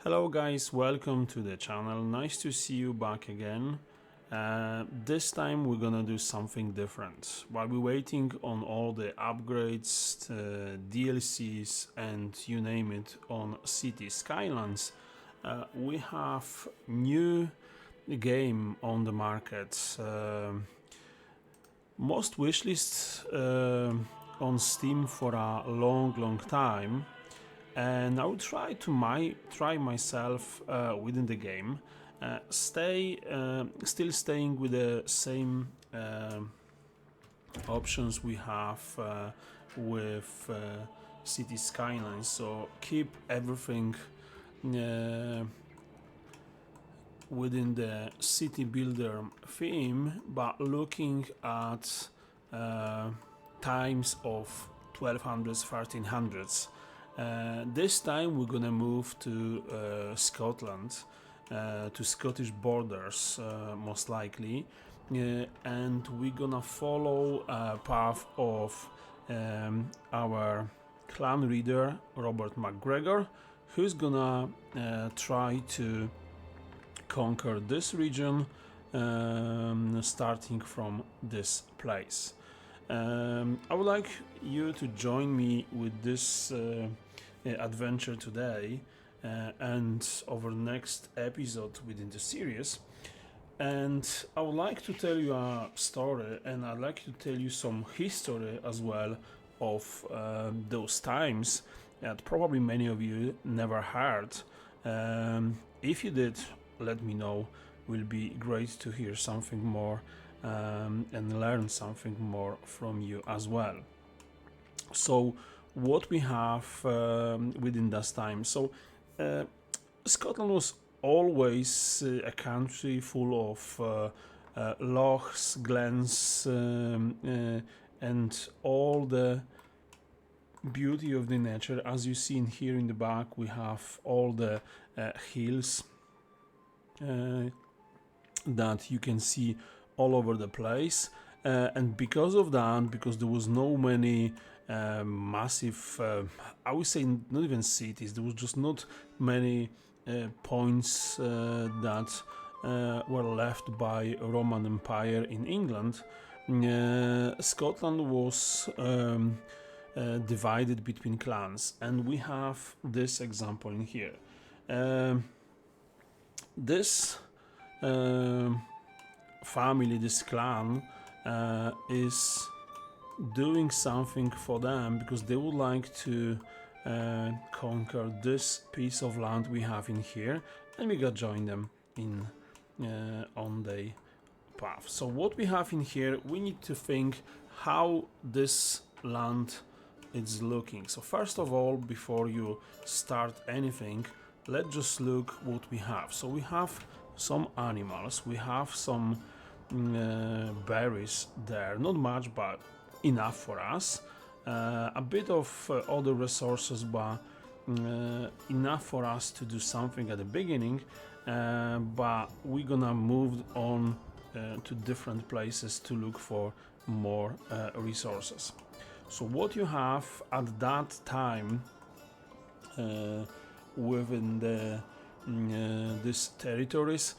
Hello guys, welcome to the channel. Nice to see you back again. This time we're gonna do something different. While we're waiting on all the upgrades, DLCs and you name it on City Skylines, we have new game on the market. Most wishlists on Steam for a long time, and I will try to try myself within the game. Still staying with the same options we have with City Skylines. So keep everything within the city builder theme, but looking at times of 1200s, 1300s. This time we're gonna move to Scotland, to Scottish borders, most likely, and we're gonna follow a path of our clan leader Robert McGregor, who's gonna try to conquer this region, starting from this place. I would like you to join me with this adventure today and over the next episode within the series. And I would like to tell you a story, and I'd like to tell you some history as well of those times that probably many of you never heard. If you did, let me know. Will be great to hear something more and learn something more from you as well. So what we have within that time. So Scotland was always a country full of lochs, glens, and all the beauty of the nature. As you see in here in the back, we have all the hills that you can see all over the place, and because of that, because there was no many massive, I would say not even cities, there was just not many points that were left by Roman Empire in England. Scotland was divided between clans, and we have this example in here. This family, this clan, is doing something for them because they would like to conquer this piece of land we have in here, and we got join them in on the path. So what we have in here, we need to think how this land is looking. So first of all, before you start anything, let's just look what we have. So we have some animals, we have some berries there, not much but enough for us, a bit of other resources, but enough for us to do something at the beginning, but we're gonna move on to different places to look for more resources. So what you have at that time within the these territories,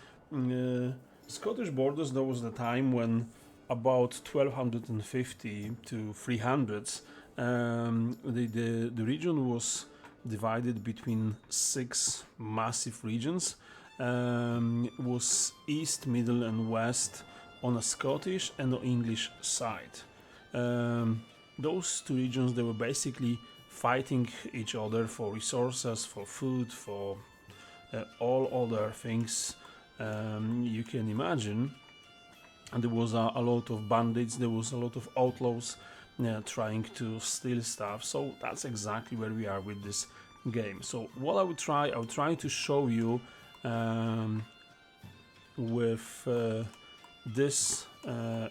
Scottish borders, there was the time when about 1250 to 300s, the region was divided between 6 massive regions. Was east, middle and west on a Scottish and an English side. Those 2 regions, they were basically fighting each other for resources, for food, for all other things you can imagine. And there was a lot of bandits, there was a lot of outlaws trying to steal stuff. So that's exactly where we are with this game. So what I will try to show you with this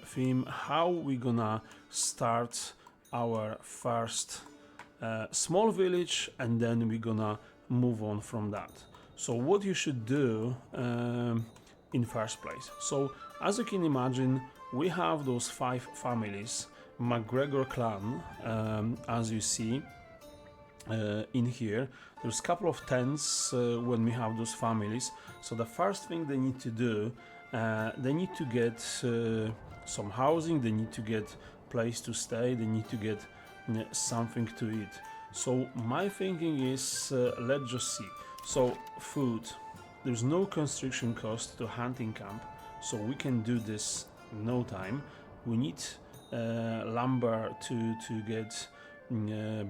theme how we're gonna start our first small village, and then we're gonna move on from that. So what you should do in first place. So as you can imagine, we have those 5 families, McGregor clan, as you see, in here. There's a couple of tents when we have those families. So the first thing they need to do, they need to get some housing, they need to get place to stay, they need to get something to eat. So my thinking is, let's just see. So food, there's no construction cost to hunting camp, so we can do this in no time. We need lumber to get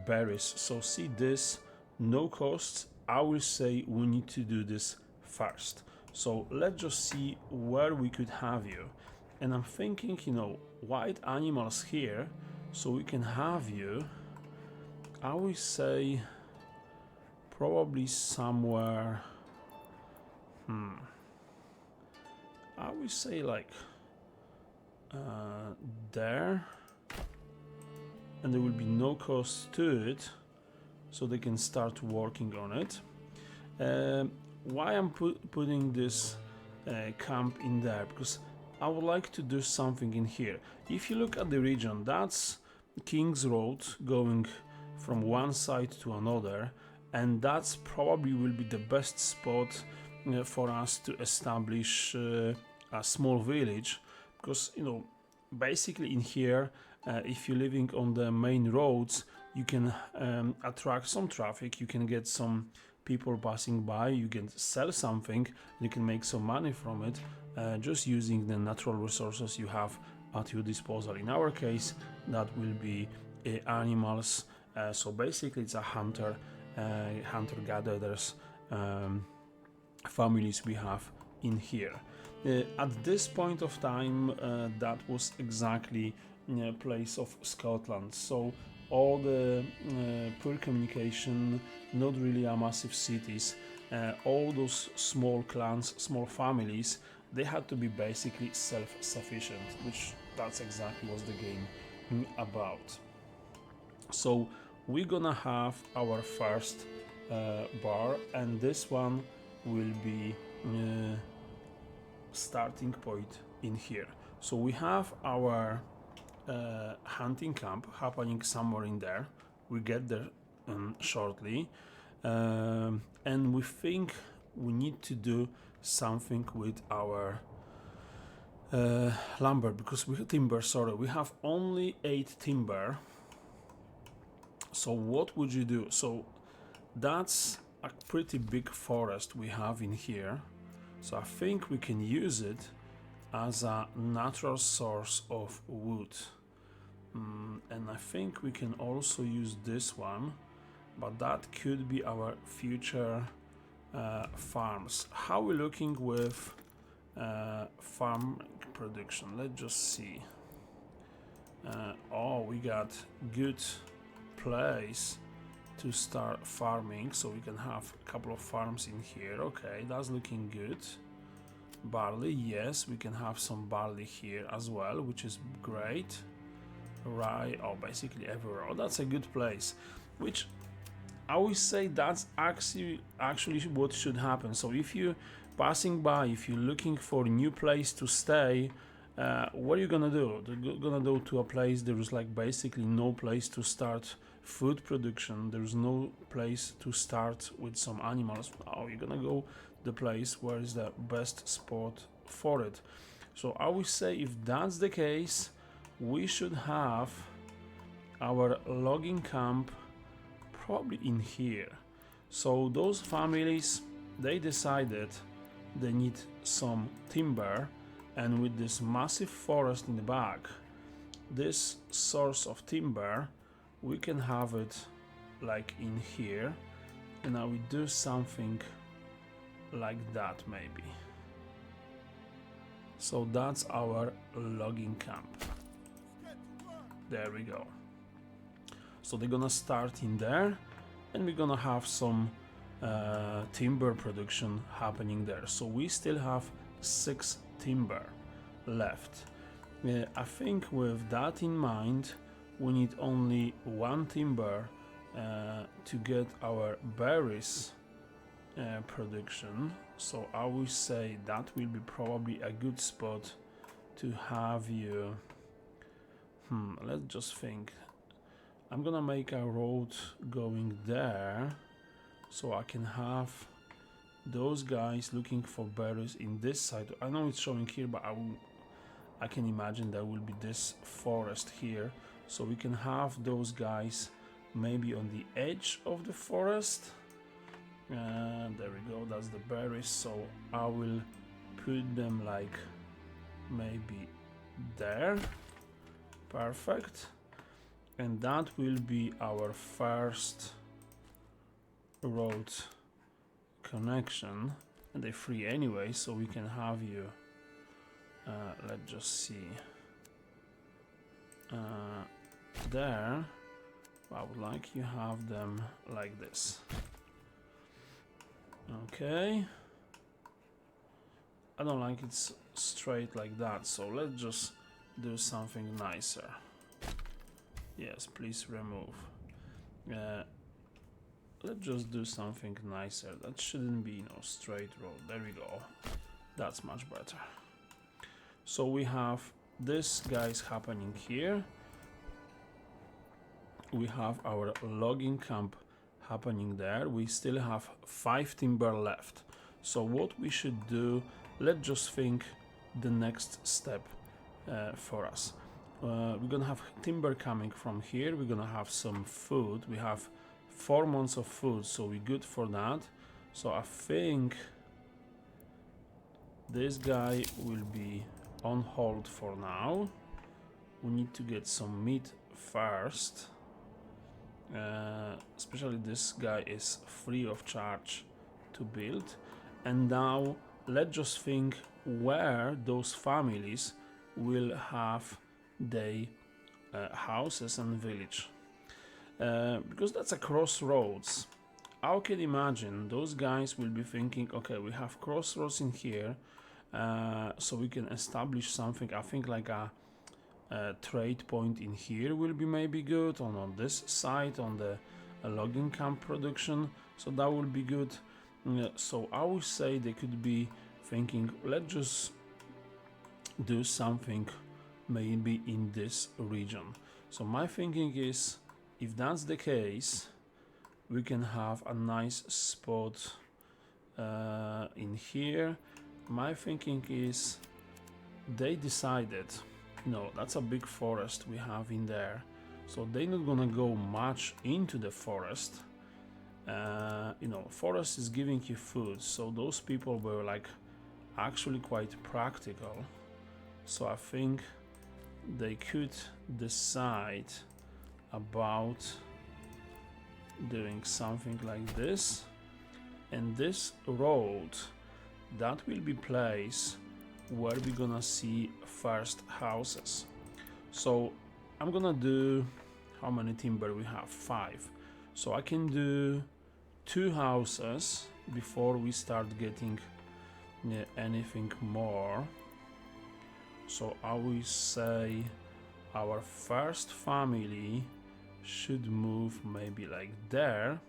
berries. So see this, no cost. I will say we need to do this first. So let's just see where we could have you. And I'm thinking, you know, white animals here, so we can have you, I will say, probably somewhere, I will say like there, and there will be no cost to it, so they can start working on it. Why I'm putting this camp in there? Because I would like to do something in here. If you look at the region, that's King's Road going from one side to another, and that's probably will be the best spot for us to establish a small village, because, you know, basically in here, if you're living on the main roads, you can attract some traffic, you can get some people passing by, you can sell something, you can make some money from it, just using the natural resources you have at your disposal. In our case, that will be animals. So basically it's a hunter-gatherers families we have in here. At this point of time, that was exactly place of Scotland. So all the poor communication, not really a massive cities, all those small clans, small families, they had to be basically self-sufficient, which that's exactly what the game about. So we're gonna have our first bar, and this one will be starting point in here. So we have our hunting camp happening somewhere in there. We get there shortly, and we think we need to do something with our lumber, because we have timber, sorry, we have only 8 timber. So what would you do? So that's a pretty big forest we have in here, so I think we can use it as a natural source of wood. And I think we can also use this one, but that could be our future farms. How are we looking with farm production? Let's just see. Oh, we got good place to start farming, so we can have a couple of farms in here. Okay, that's looking good. Barley, yes, we can have some barley here as well, which is great. Rye, oh, basically everywhere. Oh, that's a good place, which I would say that's actually what should happen. So if you're passing by, if you're looking for a new place to stay, what are you gonna do? You're gonna go to a place there is like basically no place to start food production. There's no place to start with some animals. Oh, you're gonna go the place where is the best spot for it. So I would say if that's the case, we should have our logging camp probably in here. So those families, they decided they need some timber, and with this massive forest in the back, this source of timber, we can have it like in here, and I will do something like that maybe. So that's our logging camp. There we go. So they're gonna start in there, and we're gonna have some timber production happening there. So we still have 6 timber left. I think with that in mind, we need only 1 timber to get our berries production. So I will say that will be probably a good spot to have you. Let's just think. I'm gonna make a road going there, so I can have those guys looking for berries in this side. I know it's showing here, but I can imagine there will be this forest here, so we can have those guys maybe on the edge of the forest. There we go, that's the berries. So I will put them like maybe there. Perfect. And that will be our first road connection, and they're free anyway, so we can have you let's just see there. I would like you have them like this. Okay, I don't like it straight like that, so let's just do something nicer. Yes, please remove. Let's just do something nicer. That shouldn't be no straight road. There we go. That's much better. So we have this guys happening here. We have our logging camp happening there. We still have 5 timber left. So what we should do, let's just think the next step for us. We're gonna have timber coming from here. We're gonna have some food. We have 4 months of food, so we're good for that. So I think this guy will be on hold for now. We need to get some meat first. Especially this guy is free of charge to build. And now let's just think where those families will have their houses and village. Because that's a crossroads. I can imagine those guys will be thinking, okay, we have crossroads in here, so we can establish something. I think like a trade point in here will be maybe good, on this side, on the logging camp production, so that will be good. So I would say they could be thinking, let's just do something maybe in this region. So my thinking is, if that's the case, we can have a nice spot in here. My thinking is they decided, no, that's a big forest we have in there, so they're not gonna go much into the forest. You know, forest is giving you food, so those people were like actually quite practical. So I think they could decide about doing something like this, and this road, that will be place where we're gonna see first houses. So I'm gonna do, how many timber we have? 5. So I can do 2 houses before we start getting anything more. So I will say our first family should move maybe like there,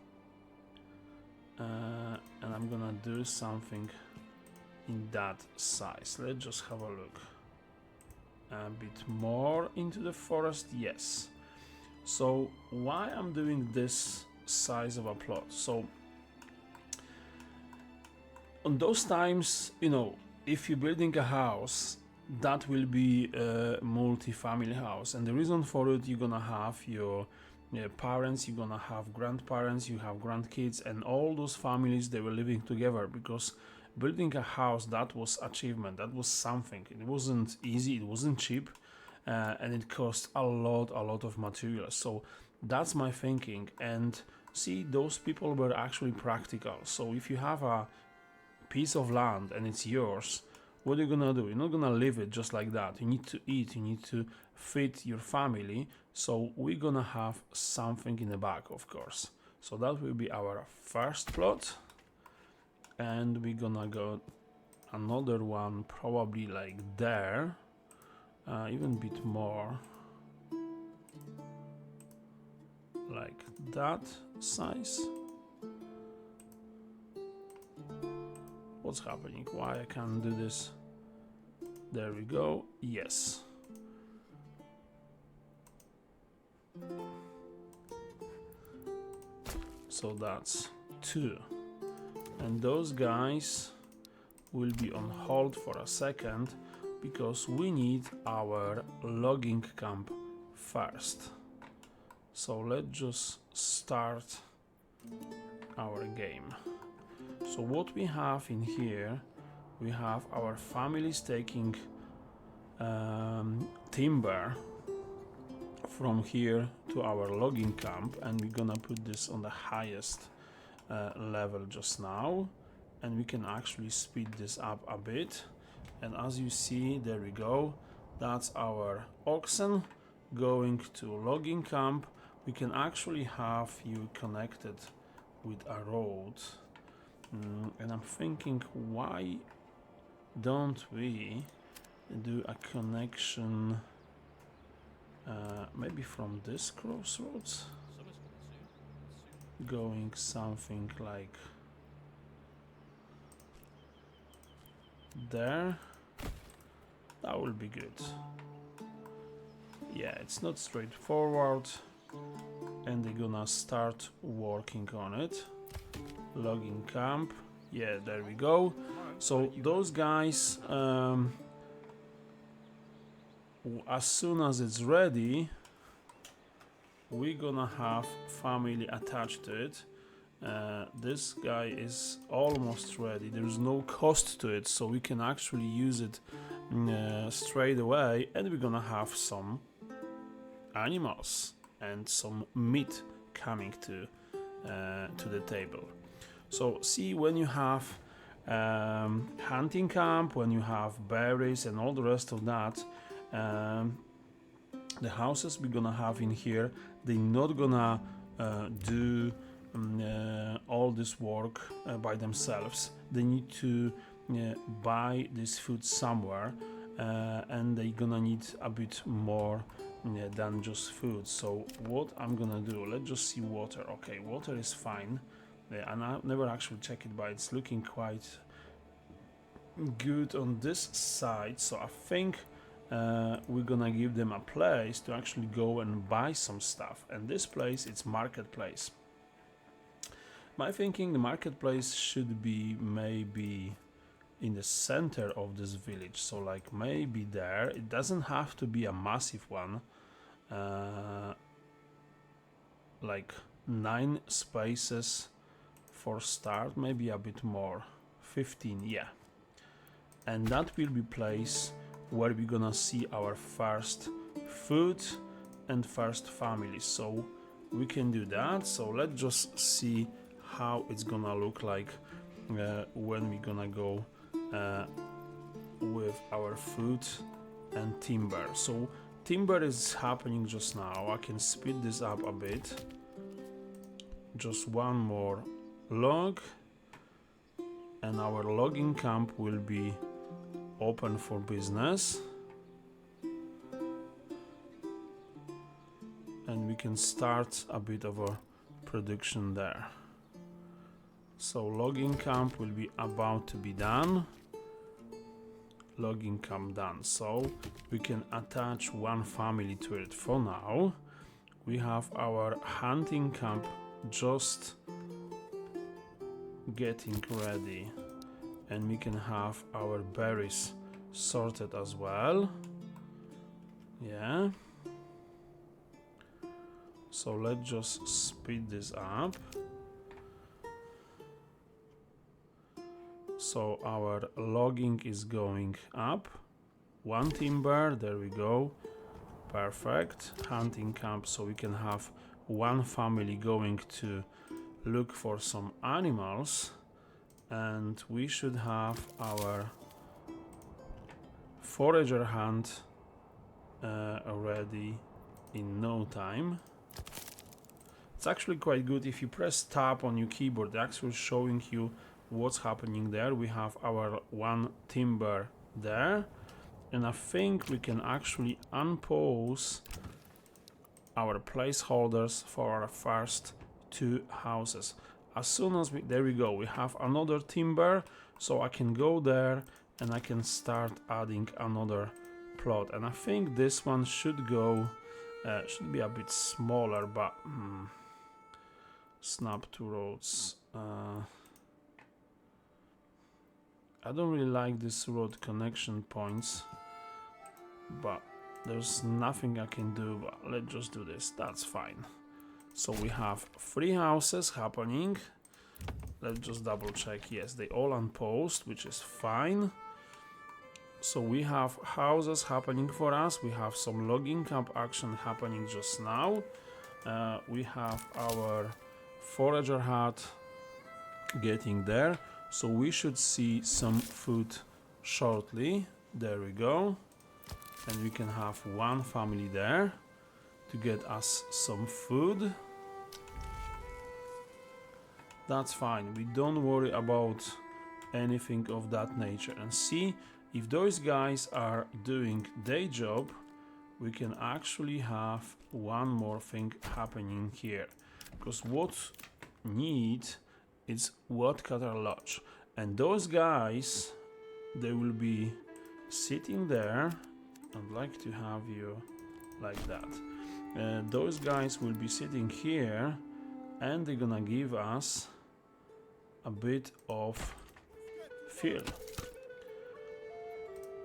and I'm gonna do something in that size. Let's just have a look. A bit more into the forest, yes. So why I'm doing this size of a plot? So on those times, you know, if you're building a house, that will be a multi-family house, and the reason for it, you're gonna have your parents, you're gonna have grandparents, you have grandkids, and all those families, they were living together, because building a house, that was achievement, that was something. It wasn't easy, it wasn't cheap, and it cost a lot of materials. So that's my thinking. And see, those people were actually practical. So if you have a piece of land and it's yours, what are you gonna do? You're not gonna leave it just like that. You need to eat, you need to feed your family. So we're gonna have something in the back, of course. So that will be our first plot, and we're gonna go another one probably like there, even a bit more like that size. What's happening? Why I can't do this? There we go. Yes. So that's 2. And those guys will be on hold for a second because we need our logging camp first. So let's just start our game. So what we have in here, we have our families taking timber from here to our logging camp, and we're gonna put this on the highest level just now, and we can actually speed this up a bit. And as you see, there we go, that's our oxen going to logging camp. We can actually have you connected with a road, and I'm thinking, why don't we do a connection maybe from this crossroads, going something like there. That will be good. Yeah, it's not straightforward, and they're gonna start working on it. Logging camp, yeah, there we go. So those guys, as soon as it's ready, we're gonna have family attached to it. This guy is almost ready. There's no cost to it, so we can actually use it straight away, and we're gonna have some animals and some meat coming to the table. So see, when you have hunting camp, when you have berries and all the rest of that, the houses we're gonna have in here, they're not gonna do all this work by themselves. They need to buy this food somewhere, and they're gonna need a bit more than just food. So what I'm gonna do, let's just see water. Okay, water is fine, and I never actually check it, but it's looking quite good on this side. So I think we're gonna give them a place to actually go and buy some stuff, and this place, it's marketplace. My thinking, the marketplace should be maybe in the center of this village, so like maybe there. It doesn't have to be a massive one, like 9 spaces for start, maybe a bit more, 15, yeah. And that will be place where we're gonna see our first food and first family, so we can do that. So let's just see how it's gonna look like when we're gonna go with our food and timber. So timber is happening just now. I can speed this up a bit. Just one more log, and our logging camp will be open for business, and we can start a bit of a production there. So logging camp will be about to be done. Logging camp done. So we can attach one family to it. For now, we have our hunting camp just getting ready, and we can have our berries sorted as well. Yeah. So let's just speed this up. So our logging is going up. 1 timber, there we go. Perfect. Hunting camp, so we can have one family going to look for some animals, and we should have our forager hunt ready in no time. It's actually quite good if you press tab on your keyboard, it's actually showing you what's happening there. We have our 1 timber there, and I think we can actually unpause our placeholders for our first 2 houses. As soon as there we go, we have another timber, so I can go there and I can start adding another plot. And I think this one should go, should be a bit smaller, but snap to roads. I don't really like this road connection points, but there's nothing I can do, but let's just do this. That's fine. So we have 3 houses happening. Let's just double check. Yes, they all unpost, which is fine. So we have houses happening for us. We have some logging camp action happening just now. We have our forager hut getting there. So we should see some food shortly. There we go. And we can have one family there to get us some food. That's fine. We don't worry about anything of that nature. And see, if those guys are doing their job, we can actually have one more thing happening here. Because what need is woodcutter lodge. And those guys, they will be sitting there. I'd like to have you like that. Those guys will be sitting here and they're gonna give us a bit of fuel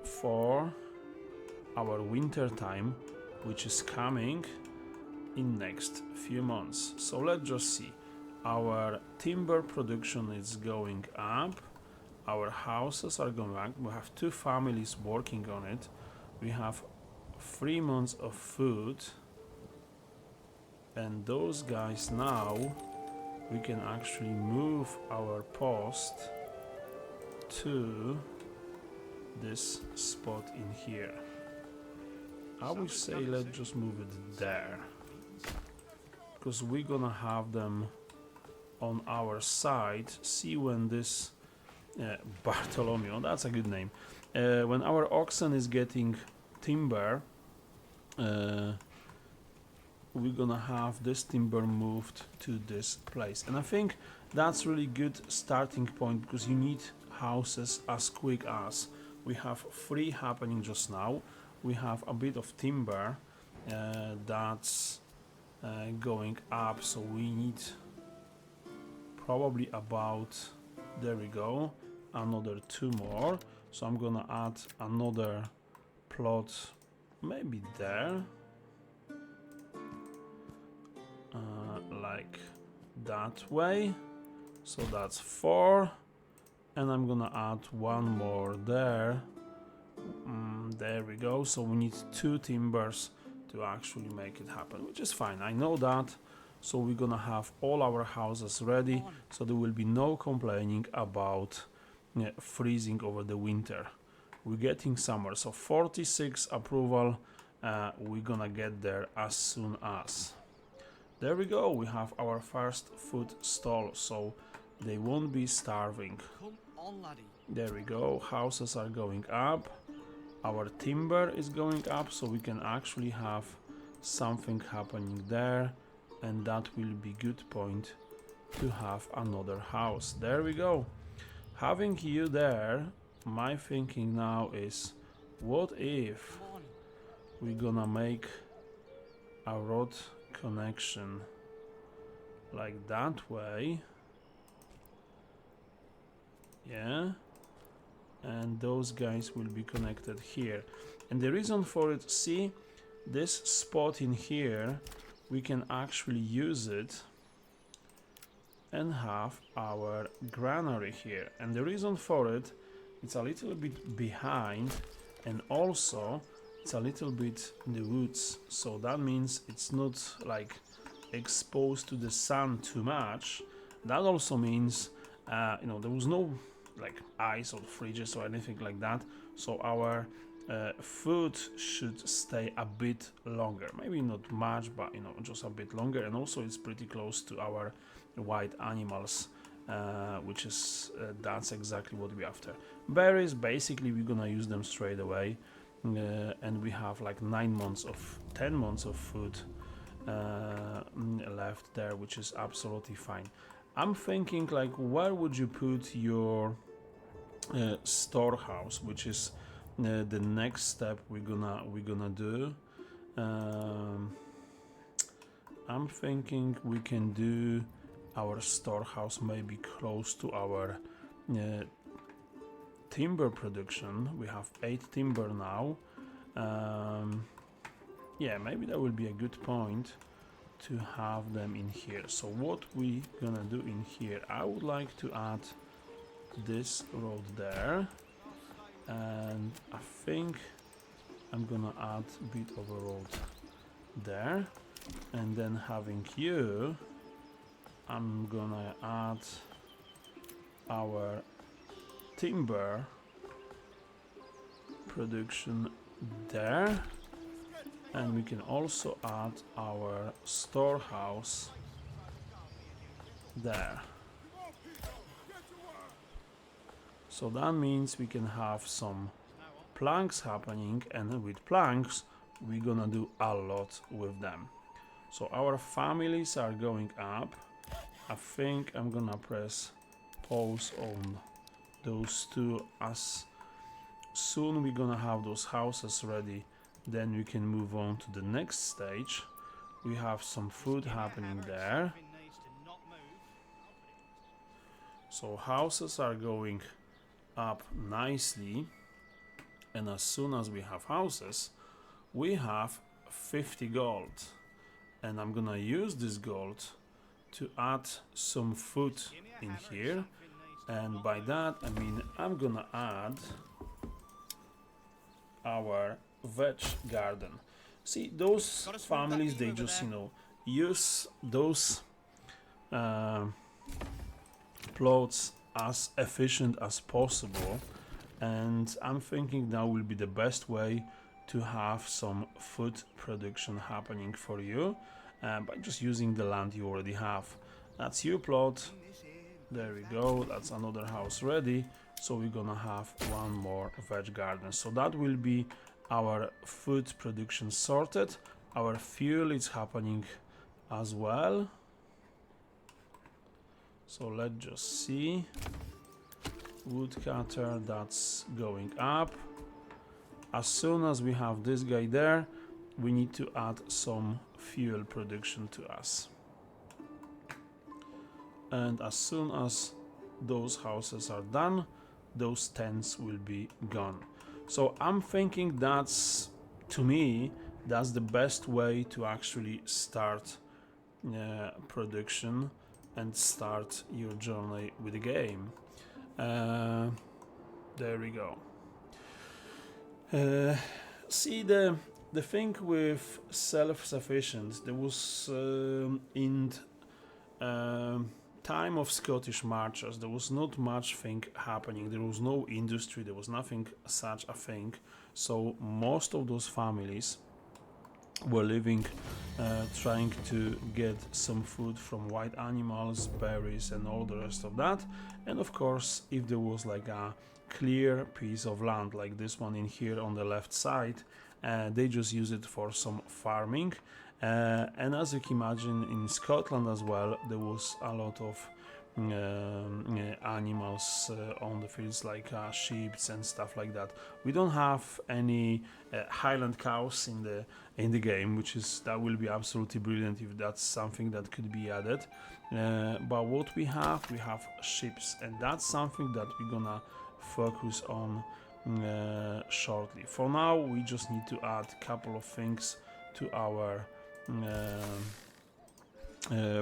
for our winter time, which is coming in next few months. So let's just see. Our timber production is going up. Our houses are going up. We have 2 families working on it. We have 3 months of food. And those guys now, we can actually move our post to this spot in here. I would say let's just move it there, because we're gonna have them on our side. See when this Bartolomeo, that's a good name, when our oxen is getting timber, we're gonna have this timber moved to this place. And I think that's really good starting point, because you need houses as quick as we have 3 happening just now. We have a bit of timber that's going up, so we need probably about, there we go, another 2 more. So I'm gonna add another plot maybe there, like that way. So that's 4, and I'm gonna add 1 more there. There we go. So we need 2 timbers to actually make it happen, which is fine. I know that. So we're gonna have all our houses ready, so there will be no complaining about freezing over the winter. We're getting summer, so 46 approval. We're gonna get there as soon as. There we go. We have our first food stall, so they won't be starving. Come on, laddie. There we go. Houses are going up. Our timber is going up, so we can actually have something happening there, and that will be good point to have another house. There we go. Having you there, my thinking now is, what if we're gonna make a road connection like that way, yeah, and those guys will be connected here. And the reason for it, see, this spot in here, we can actually use it and have our granary here. And the reason for it, it's a little bit behind, and also it's a little bit in the woods, so that means it's not like exposed to the sun too much. That also means you know, there was no like ice or fridges or anything like that, so our food should stay a bit longer, maybe not much, but you know, just a bit longer. And also it's pretty close to our wild animals, which is that's exactly what we're after. Berries, basically we're gonna use them straight away, and we have like 10 months of food left there, which is absolutely fine. I'm thinking, like, where would you put your storehouse, which is the next step we're gonna do. I'm thinking we can do our storehouse may be close to our timber production. We have 8 timber now. Yeah, maybe that will be a good point to have them in here. So what we gonna do in here, I would like to add this road there, and I think I'm gonna add a bit of a road there, and then having you, I'm gonna add our timber production there, and we can also add our storehouse there. So that means we can have some planks happening, and with planks we're gonna do a lot with them. So our families are going up. I think I'm gonna press pause on those two. As soon we're gonna have those houses ready, then we can move on to the next stage. We have some food happening there. So houses are going up nicely, and as soon as we have houses, we have 50 gold, and I'm gonna use this gold to add some food in here, and by that I mean I'm gonna add our veg garden. See, those families, they just, you know, use those plots as efficient as possible, and I'm thinking that will be the best way to have some food production happening for you by just using the land you already have. That's your plot. There we go. That's another house ready. So we're gonna have one more veg garden. So that will be our food production sorted. Our fuel is happening as well. So let's just see. Woodcutter, that's going up. As soon as we have this guy there, we need to add some fuel production to us. And as soon as those houses are done, those tents will be gone. So I'm thinking that's, to me, that's the best way to actually start production and start your journey with the game. There we go. See, the thing with self-sufficient, there was in time of Scottish marchers, there was not much thing happening. There was no industry, there was nothing such a thing. So most of those families were living trying to get some food from wild animals, berries and all the rest of that. And of course, if there was like a clear piece of land like this one in here on the left side, they just use it for some farming. And as you can imagine, in Scotland as well, there was a lot of animals on the fields, like sheep and stuff like that. We don't have any Highland cows in the game, that will be absolutely brilliant if that's something that could be added. But what we have sheep, and that's something that we're gonna focus on shortly. For now, we just need to add a couple of things to our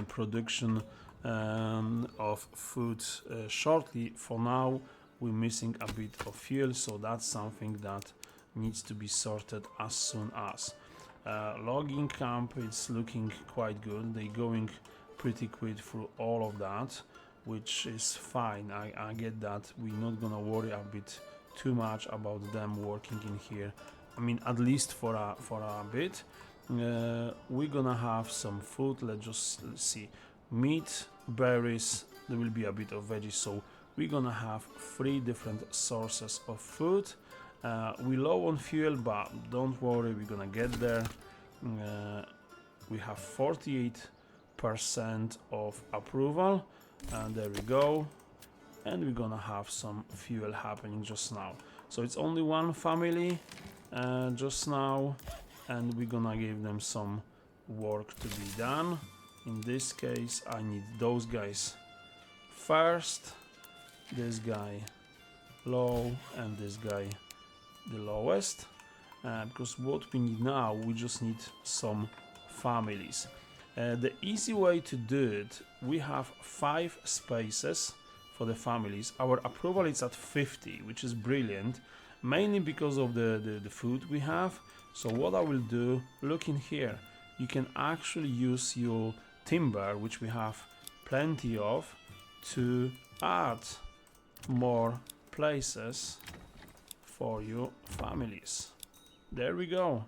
production of food shortly. For now, we're missing a bit of fuel, so that's something that needs to be sorted as soon as. Logging camp is looking quite good. They're going pretty quick through all of that, which is fine. I get that. We're not gonna worry a bit too much about them working in here. I mean, at least for a bit. We're gonna have some food. Let's just see. Meat, berries, there will be a bit of veggies, so we're gonna have 3 different sources of food. We're low on fuel, but don't worry, we're gonna get there. We have 48% of approval, and there we go. And we're gonna have some fuel happening just now. So it's only one family just now, and we're gonna give them some work to be done. In this case, I need those guys first, this guy low, and this guy the lowest. Because what we need now, we just need some families. The easy way to do it, we have 5 spaces for the families. Our approval is at 50, which is brilliant, mainly because of the food we have. So what I will do, look in here, you can actually use your timber, which we have plenty of, to add more places for your families. There we go.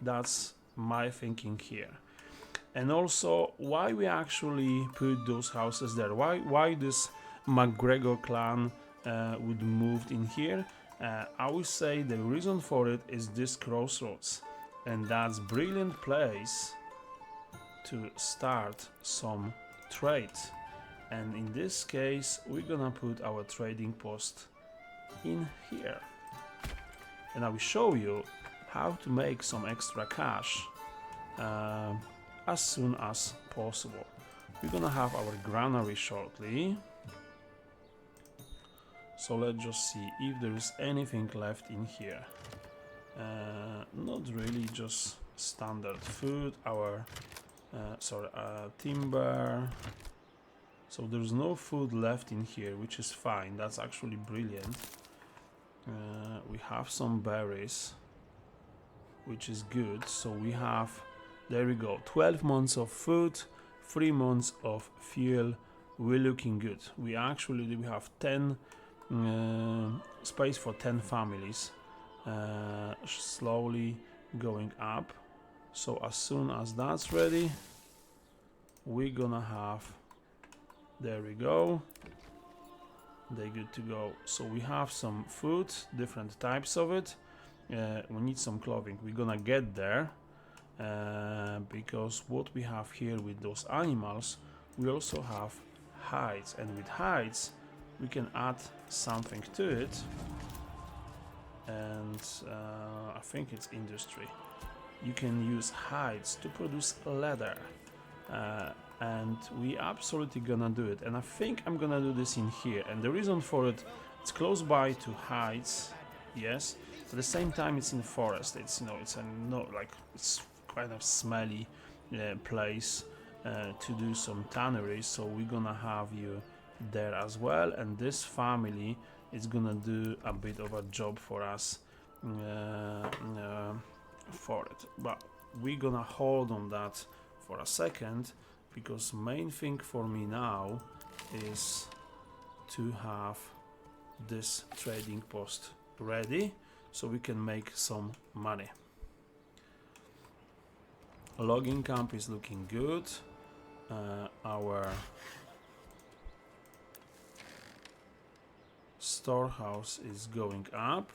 That's my thinking here. And also, why we actually put those houses there, why this McGregor clan would moved in here. I would say the reason for it is this crossroads, and that's brilliant place to start some trade. And in this case, we're gonna put our trading post in here, and I will show you how to make some extra cash as soon as possible. We're gonna have our granary shortly, so let's just see if there is anything left in here. Not really, just standard food, our timber. So there's no food left in here, which is fine. That's actually brilliant. We have some berries, which is good. So we have, there we go, 12 months of food, 3 months of fuel. We're looking good. We have 10 space for 10 families, slowly going up. So as soon as that's ready, we're gonna have, there we go, they're good to go. So we have some food, different types of it. We need some clothing. We're gonna get there, because what we have here with those animals, we also have hides, and with hides we can add something to it, and I think it's industry. You can use hides to produce leather, and we absolutely gonna do it. And I think I'm gonna do this in here, and the reason for it, it's close by to hides, yes, at the same time it's in forest. It's, you know, it's kind of smelly place to do some tanneries, so we're gonna have you there as well, and this family is gonna do a bit of a job for us for it. But we're gonna hold on that for a second, because main thing for me now is to have this trading post ready so we can make some money. Logging camp is looking good. Our storehouse is going up.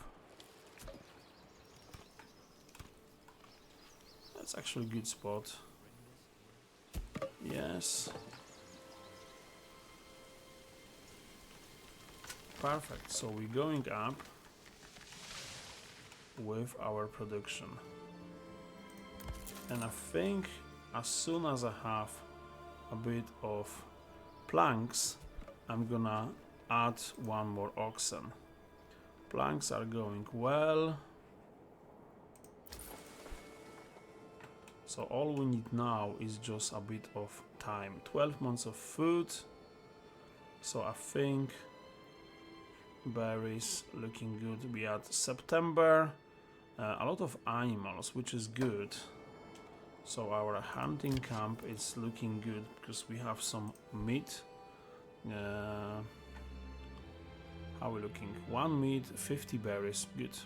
That's actually a good spot. Yes. Perfect. So we're going up with our production. And I think as soon as I have a bit of planks, I'm gonna add one more oxen. Planks are going well. So all we need now is just a bit of time. 12 months of food. So I think berries looking good. We had September. A lot of animals, which is good. So our hunting camp is looking good because we have some meat. How are we looking? 1 meat, 50 berries. Good.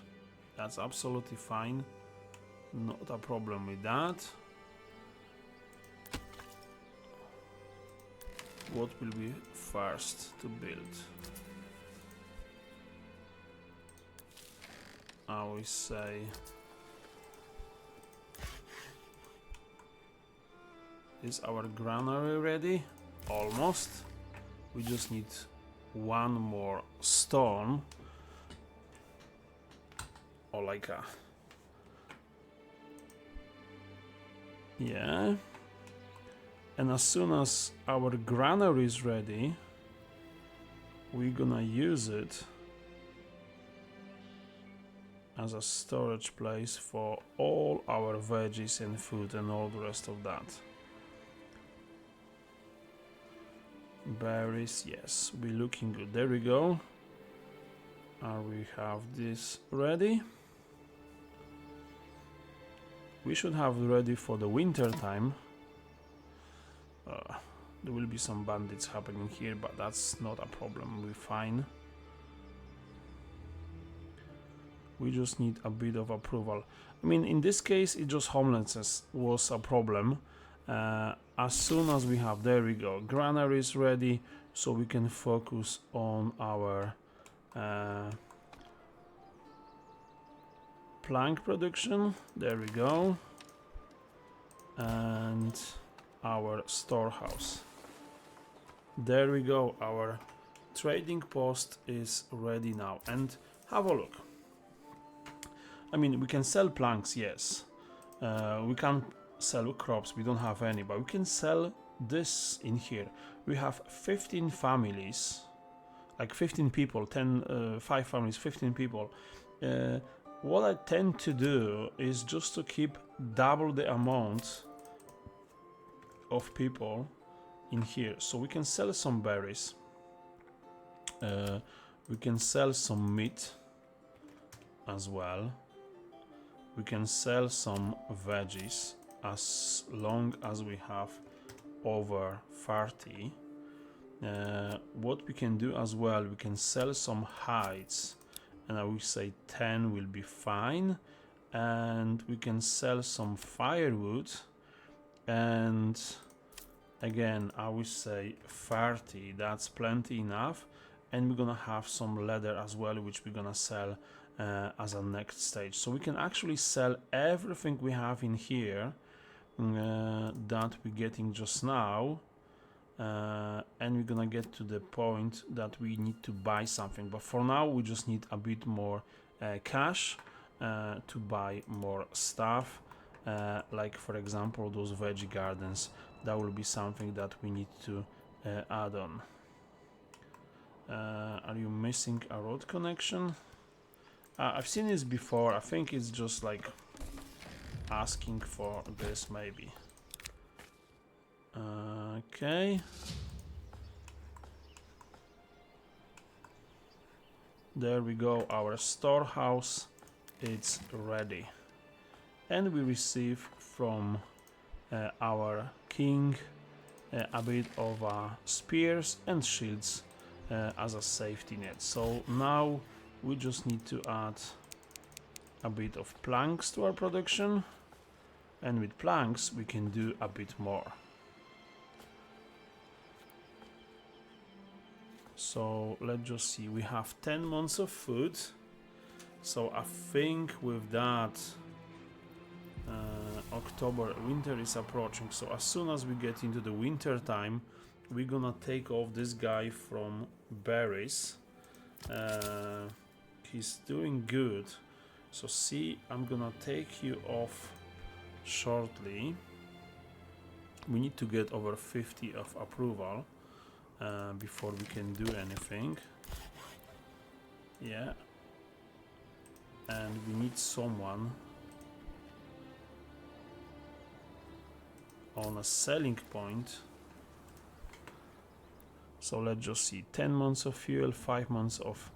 That's absolutely fine. Not a problem with that. What will be first to build? I will say is our granary ready? Almost. We just need one more stone, or like a, yeah, And as soon as our granary is ready, we're gonna use it as a storage place for all our veggies and food and all the rest of that. Berries, yes, we're looking good. There we go. And we have this ready. We should have ready for the winter time. There will be some bandits happening here, but that's not a problem. We're fine. We just need a bit of approval. I mean, in this case, it just homelessness was a problem. As soon as we have, there we go, granary is ready, so we can focus on our plank production. There we go. And our storehouse. There we go. Our trading post is ready now. And have a look. I mean, we can sell planks, yes. We can't sell crops, we don't have any, but we can sell this in here. We have 15 families, like 15 people, 5 families, 15 people. What I tend to do is just to keep double the amount of people in here. So we can sell some berries, we can sell some meat as well, we can sell some veggies as long as we have over 30. What we can do as well, we can sell some hides, and I will say 10 will be fine, and we can sell some firewood, and again I will say 30, that's plenty enough. And we're gonna have some leather as well, which we're gonna sell as a next stage. So we can actually sell everything we have in here that we're getting just now, and we're gonna get to the point that we need to buy something, but for now we just need a bit more cash to buy more stuff, like for example those veggie gardens. That will be something that we need to add on. Are you missing a road connection? I've seen this before. I think it's just like asking for this maybe. Okay. There we go, our storehouse, it's ready. And we receive from our king a bit of spears and shields as a safety net. So now we just need to add a bit of planks to our production, and with planks we can do a bit more. So let's just see, we have 10 months of food, so I think with that October, winter is approaching, so as soon as we get into the winter time we're gonna take off this guy from berries. He's doing good, so see, I'm gonna take you off shortly. We need to get over 50 of approval before we can do anything. Yeah, and we need someone on a selling point. So let's just see, 10 months of fuel, 5 months of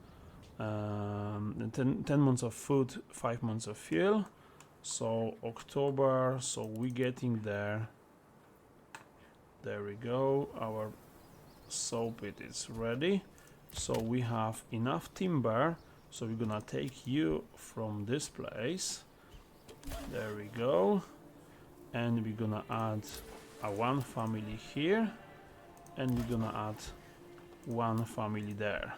10 months of food, 5 months of fuel. So October, so we're getting there. There we go, our soap pit is ready. So we have enough timber, so we're gonna take you from this place. There we go. And we're gonna add one family here, and we're gonna add one family there.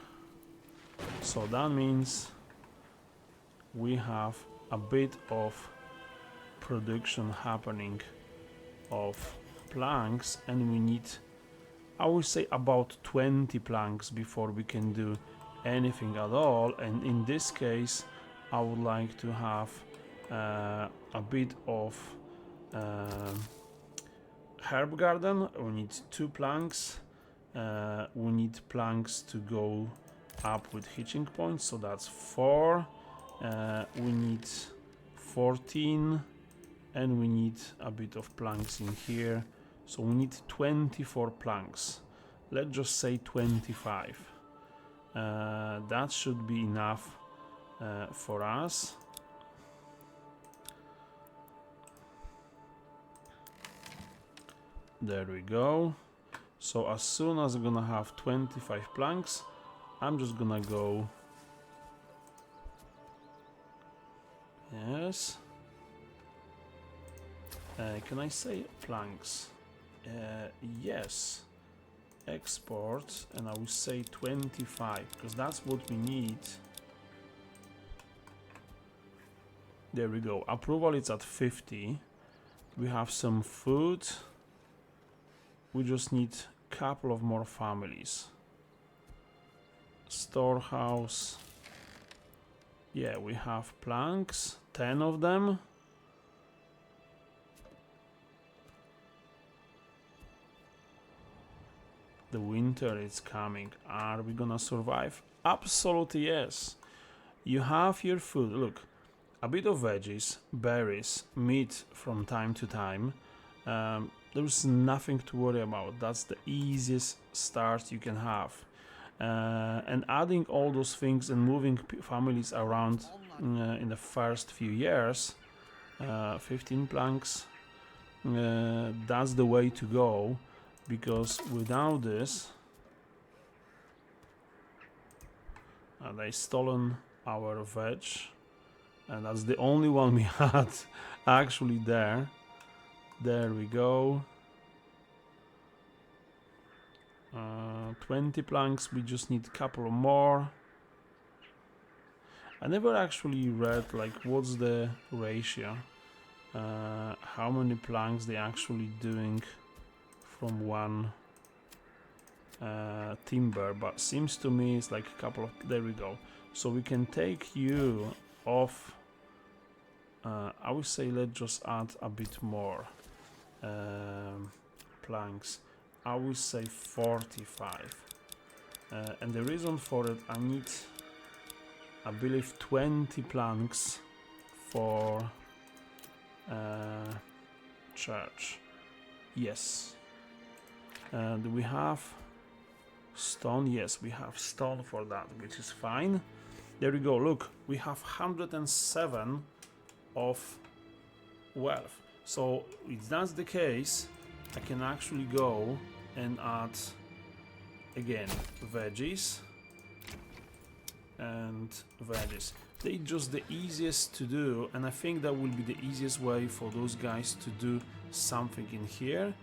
So that means we have a bit of production happening of planks, and we need, I would say, about 20 planks before we can do anything at all. And in this case I would like to have a bit of herb garden. We need 2 planks. We need planks to go up with hitching points, so that's 4. We need 14, and we need a bit of planks in here, so we need 24 planks. Let's just say 25. That should be enough for us. There we go. So as soon as I'm gonna have 25 planks, I'm just gonna go. Yes. Can I say planks? Yes. Export, and I will say 25 because that's what we need. There we go. Approval is at 50. We have some food. We just need a couple of more families. Storehouse. Yeah, we have planks, 10 of them. The winter is coming. Are we gonna survive? Absolutely yes. You have your food. Look, a bit of veggies, berries, meat from time to time. There's nothing to worry about. That's the easiest start you can have. And adding all those things and moving families around in the first few years, 15 planks, that's the way to go, because without this, they stolen our veg, and that's the only one we had actually there. There we go. 20 planks, we just need a couple more. I never actually read like what's the ratio, how many planks they actually doing from one timber, but seems to me it's like a couple of, there we go. So we can take you off. I would say let's just add a bit more planks. I will say 45, and the reason for it, I need, I believe, 20 planks for church. Yes. Do we have stone? Yes, we have stone for that, which is fine. There we go. Look, we have 107 of wealth. So if that's the case, I can actually go and add again veggies and veggies. They're just the easiest to do, and I think that will be the easiest way for those guys to do something in here.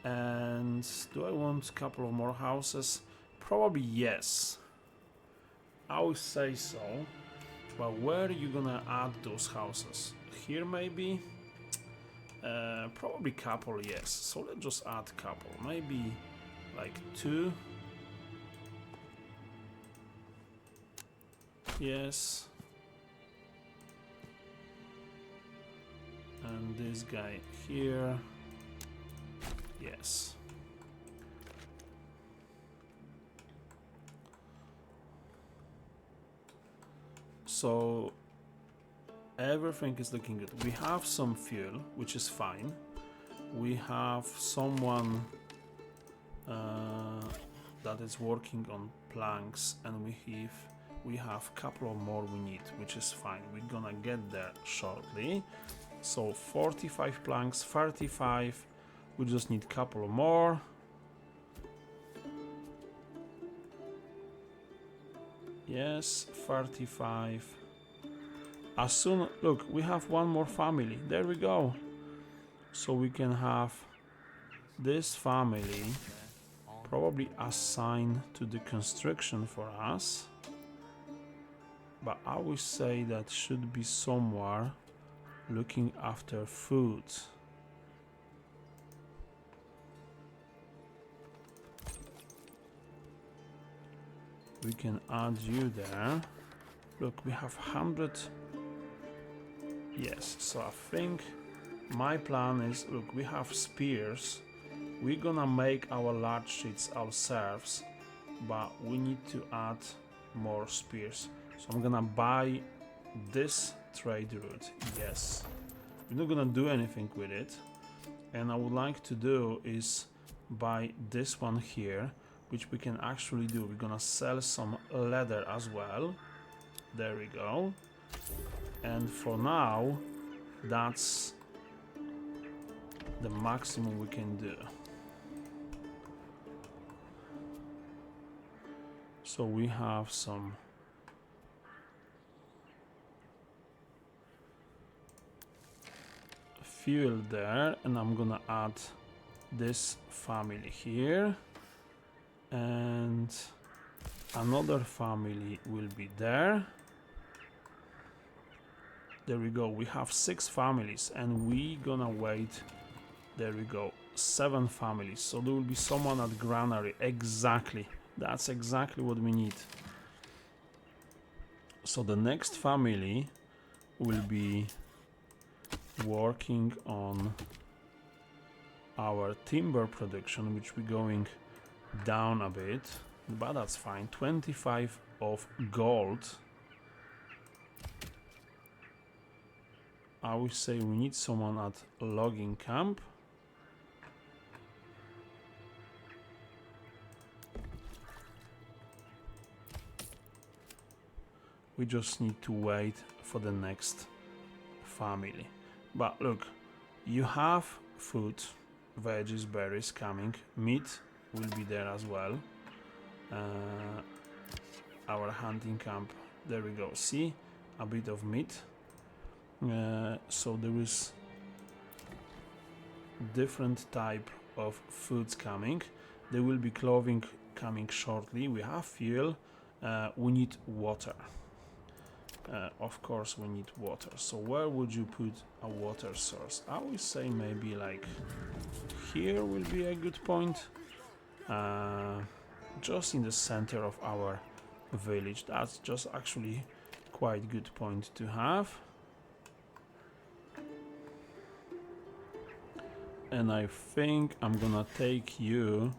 And do I want a couple of more houses? Probably yes. I would say so. But where are you gonna add those houses? Here maybe? Probably couple, yes. So let's just add couple. Maybe like 2. Yes. And this guy here. Yes. So everything is looking good. We have some fuel, which is fine. We have someone that is working on planks, and we have a couple of more we need, which is fine. We're gonna get there shortly. So 45 planks, 35. We just need a couple of more. Yes, 35. As soon, look, we have one more family. There we go. So we can have this family probably assigned to the construction for us. But I would say that should be somewhere looking after food. We can add you there. Look, we have 100. Yes, so I think my plan is, look, we have spears. we're gonna make our large sheets ourselves, but we need to add more spears. So I'm gonna buy this trade route. Yes, we're not gonna do anything with it, and I would like to do is buy this one here, which we can actually do. We're gonna sell some leather as well. There we go. And for now, that's the maximum we can do. So we have some fuel there, and I'm gonna add this family here, and another family will be there. There we go. We have 6 families, and we gonna wait. There we go, 7 families. So there will be someone at granary. Exactly, that's exactly what we need. So the next family will be working on our timber production, which we're going down a bit, but that's fine. 25 of gold. I would say we need someone at logging camp. We just need to wait for the next family. But look, you have food, veggies, berries coming. Meat will be there as well. Our hunting camp, there we go. See, a bit of meat. So there is different type of foods coming. There will be clothing coming shortly. We have fuel. We need water. Of course we need water. So where would you put a water source? I would say maybe like here will be a good point. Just in the center of our village. That's just actually quite good point to have. And I think I'm gonna take you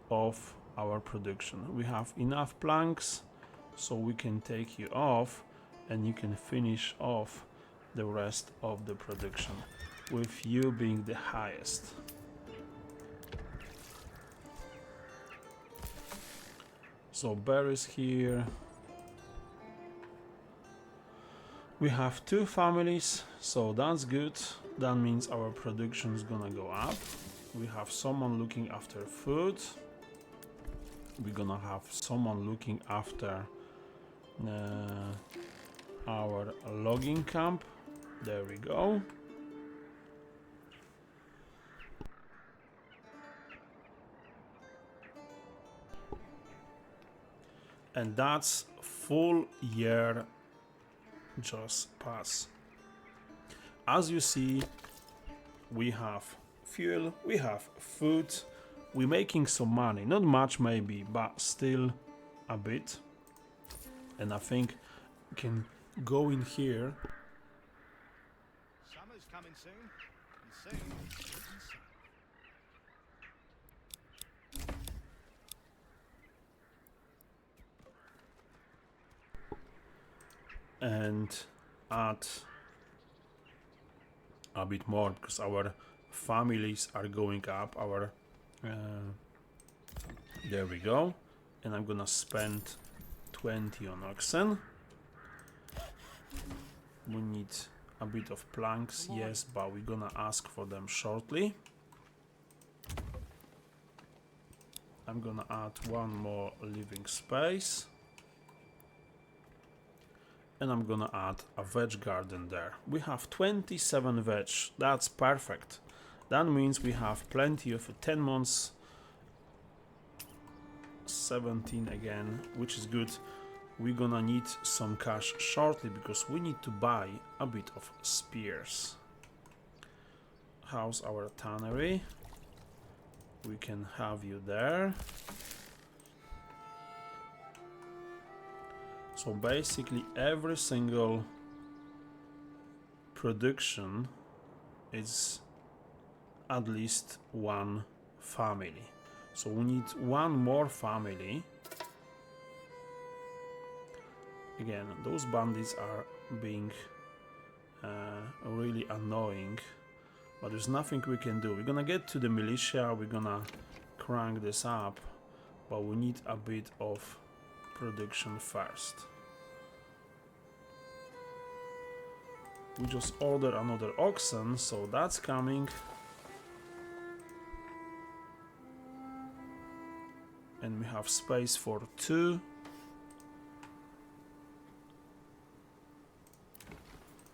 off our production. We have enough planks, so we can take you off, and you can finish off the rest of the production, with you being the highest. So berries here. We have 2 families, so that's good. That means our production is gonna go up. We have someone looking after food. We're gonna have someone looking after our logging camp. There we go. And that's full year just pass. As you see, we have fuel, we have food, we're making some money, not much maybe, but still a bit. And I think we can go in here. Summer's coming soon, and soon and add a bit more, because our families are going up. Our there we go. And I'm gonna spend 20 on oxen. We need a bit of planks, yes, but we're gonna ask for them shortly. I'm gonna add 1 more living space. And I'm gonna add a veg garden there. We have 27 veg, that's perfect. That means we have plenty of 10 months, 17 again, which is good. We're gonna need some cash shortly because we need to buy a bit of spears. How's our tannery? We can have you there. So basically every single production is at least 1 family. So we need one more family. Again, those bandits are being really annoying, but there's nothing we can do. We're gonna get to the militia, we're gonna crank this up, but we need a bit of production first. We just ordered another oxen, so that's coming. And we have space for 2.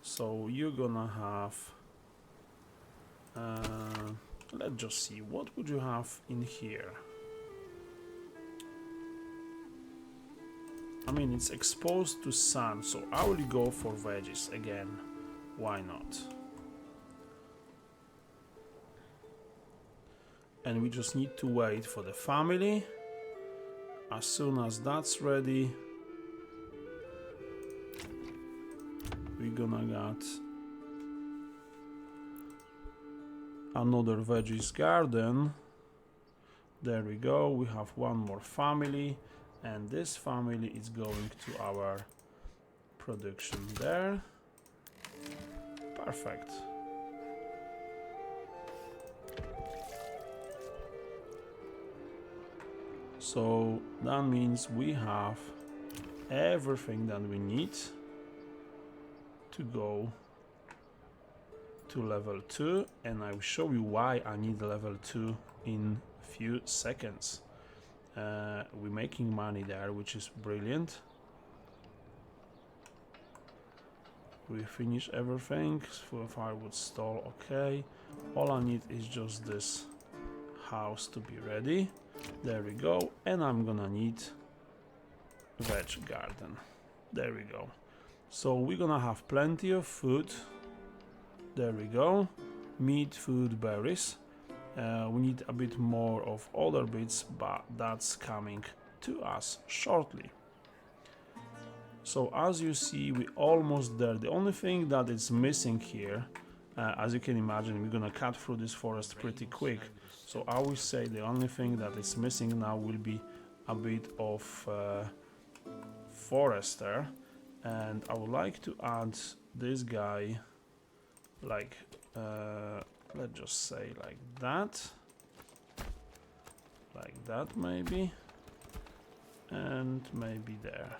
So you're gonna have, let's just see, what would you have in here? I mean, it's exposed to sun, so I will go for veggies again. Why not? And we just need to wait for the family. As soon as that's ready, we're gonna get another veggies garden. There we go, we have one more family, and this family is going to our production there. Perfect. So that means we have everything that we need to go to level 2, and I will show you why I need level 2 in a few seconds. We're making money there, which is brilliant. We finish everything. For firewood stall, okay. All I need is just this house to be ready. There we go, and I'm gonna need veg garden. There we go. So we're gonna have plenty of food. There we go. Meat, food, berries. We need a bit more of other bits, but that's coming to us shortly. So as you see, we're almost there. The only thing that is missing here, as you can imagine, we're gonna cut through this forest pretty quick. So I will say the only thing that is missing now will be a bit of forester. And I would like to add this guy, like, let's just say like that. Like that maybe. And maybe there.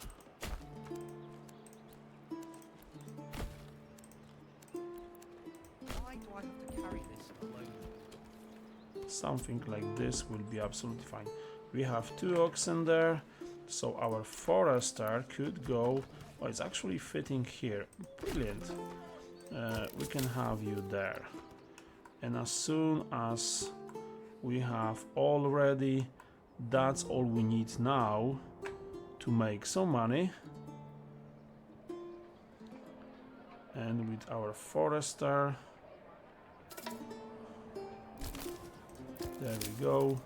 Why do I have to carry this alone? Something like this will be absolutely fine. We have 2 oxen there, so our forester could go. Oh, it's actually fitting here. Brilliant. We can have you there. And as soon as we have all ready, that's all we need now to make some money. And with our forester, there we go.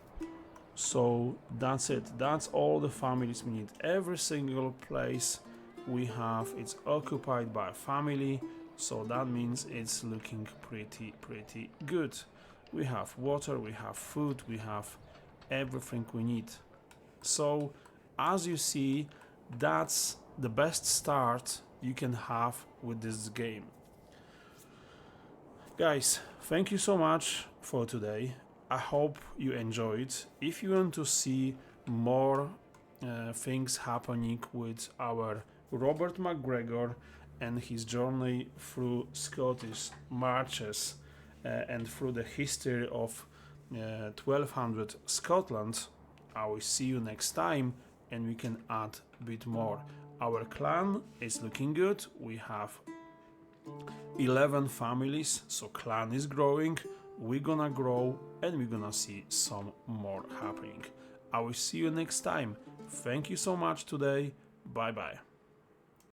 So that's it. That's all the families we need. Every single place we have, it's occupied by a family. So that means it's looking pretty good. We have water, we have food, we have everything we need. So as you see, that's the best start you can have with this game. Guys, thank you so much for today. I hope you enjoyed. If you want to see more things happening with our Robert McGregor and his journey through Scottish marches and through the history of 1200 Scotland, I will see you next time and we can add a bit more. Our clan is looking good. We have 11 families, so clan is growing. We're gonna grow and we're gonna see some more happening. I will see you next time. Thank you so much today. Bye bye.